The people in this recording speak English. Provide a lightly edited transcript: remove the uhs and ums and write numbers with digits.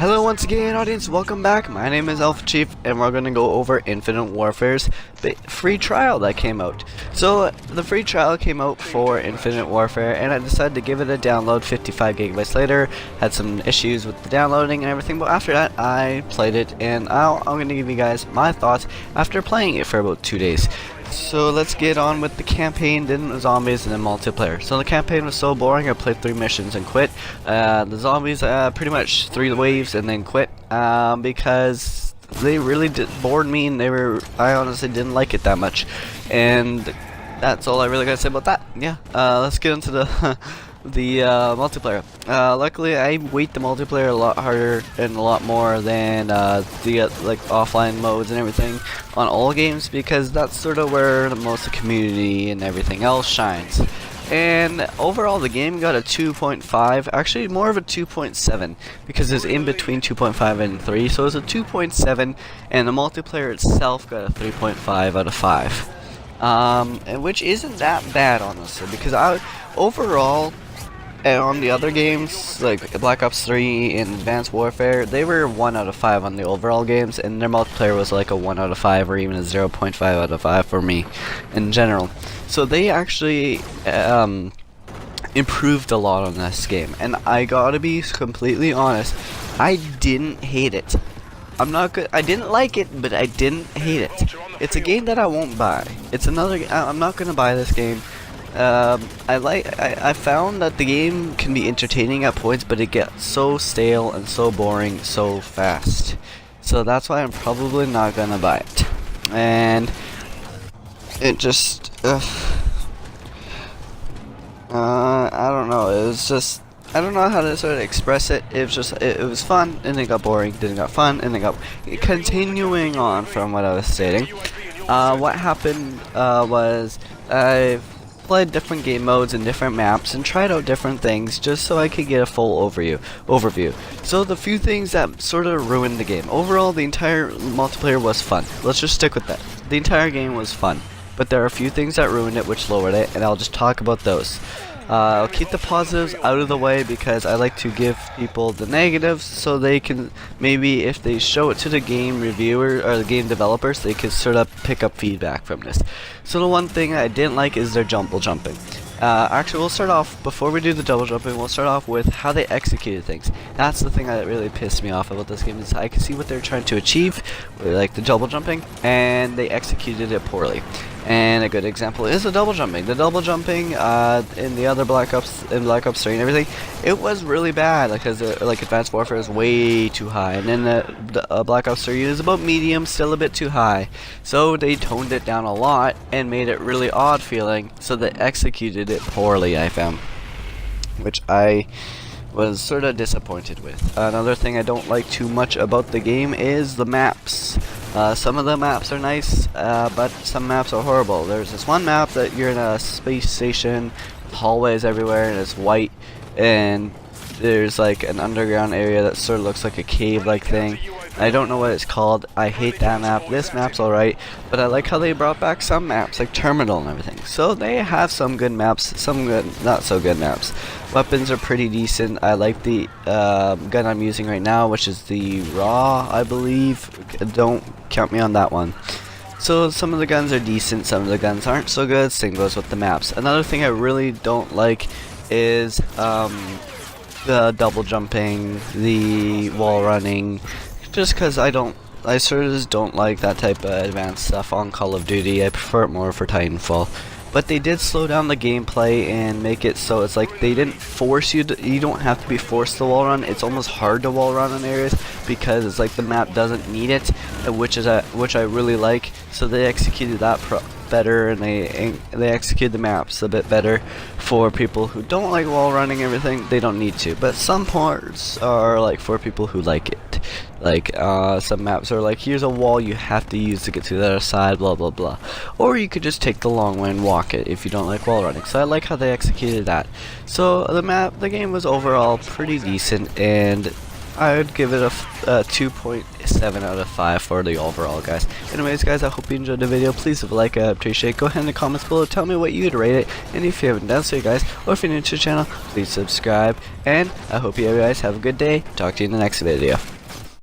Hello once again, audience, welcome back. My name is Alpha Chief and we're going to go over Infinite Warfare's free trial that came out. So the free trial came out for Infinite Warfare and I decided to give it a download 55 gigabytes later. Had some issues with the downloading and everything, but after that I played it and I'm going to give you guys my thoughts after playing it for about 2 days. So let's get on with the campaign, then the zombies, and then multiplayer. So the campaign was so boring, I played 3 missions and quit. The zombies, pretty much 3 waves and then quit, because they really bored me and I honestly didn't like it that much. And that's all I really gotta say about that. Yeah, let's get into the the multiplayer. Luckily I weight the multiplayer a lot harder and a lot more than the like offline modes and everything on all games, because that's sort of where the most of the community and everything else shines. And overall the game got a 2.5, actually more of a 2.7, because it's in between 2.5 and 3, so it's a 2.7, and the multiplayer itself got a 3.5 out of 5. And which isn't that bad honestly, because overall, and on the other games, like Black Ops 3 and Advanced Warfare, they were 1 out of 5 on the overall games, and their multiplayer was like a 1 out of 5 or even a 0.5 out of 5 for me in general. So they actually improved a lot on this game, and I gotta be completely honest, I didn't hate it. I didn't like it, but I didn't hate it. It's a game that I won't buy. I'm not gonna buy this game. I found that the game can be entertaining at points, but it gets so stale and so boring so fast. So that's why I'm probably not gonna buy it. And it just, I don't know. It was just, I don't know how to sort of express it. It was just, it was fun, and then it got boring, then it got fun, and then it got continuing on from what I was stating. What happened was I've played different game modes and different maps and tried out different things just so I could get a full overview. So the few things that sort of ruined the game. Overall, the entire multiplayer was fun. Let's just stick with that. The entire game was fun, but there are a few things that ruined it which lowered it, and I'll just talk about those. I'll keep the positives out of the way because I like to give people the negatives so they can, maybe if they show it to the game reviewer or the game developers, they can sort of pick up feedback from this. So the one thing I didn't like is their double jumping. Actually, we'll start off, before we do the double jumping, we'll start off with how they executed things. That's the thing that really pissed me off about this game, is I can see what they're trying to achieve, like the double jumping, and they executed it poorly. And a good example is the double jumping. The double jumping in the other Black Ops, in Black Ops 3 and everything, it was really bad, because like Advanced Warfare is way too high, and then the Black Ops 3 is about medium, still a bit too high. So they toned it down a lot and made it really odd feeling, so they executed it poorly, I found, which I was sort of disappointed with. Another thing I don't like too much about the game is the maps. Some of the maps are nice, but some maps are horrible. There's this one map that you're in a space station with hallways everywhere, and it's white, and there's like an underground area that sort of looks like a cave-like thing. I don't know what it's called. I hate that map. This map's alright, but I like how they brought back some maps, like Terminal and everything. So they have some good maps, some good, not so good maps. Weapons are pretty decent. I like the gun I'm using right now, which is the Raw, I believe. Don't count me on that one. So some of the guns are decent, some of the guns aren't so good. Same goes with the maps. Another thing I really don't like is the double jumping, the wall running, just because I sort of just don't like that type of advanced stuff on Call of Duty. I prefer it more for Titanfall. But they did slow down the gameplay and make it so it's like they didn't force you to, you don't have to be forced to wall run. It's almost hard to wall run in areas because it's like the map doesn't need it, which I really like. So they executed that better, and they execute the maps a bit better for people who don't like wall running and everything. They don't need to, but some parts are like for people who like it. Like some maps are like, here's a wall you have to use to get to the other side, blah blah blah. Or you could just take the long way and walk it if you don't like wall running. So I like how they executed that. So the game was overall pretty decent, and I would give it a 2.7 out of 5 for the overall, guys. Anyways, guys, I hope you enjoyed the video. Please leave a like, I appreciate it. Go ahead in the comments below, tell me what you'd rate it. And if you haven't done so, guys, or if you're new to the channel, please subscribe. And I hope you guys have a good day. Talk to you in the next video.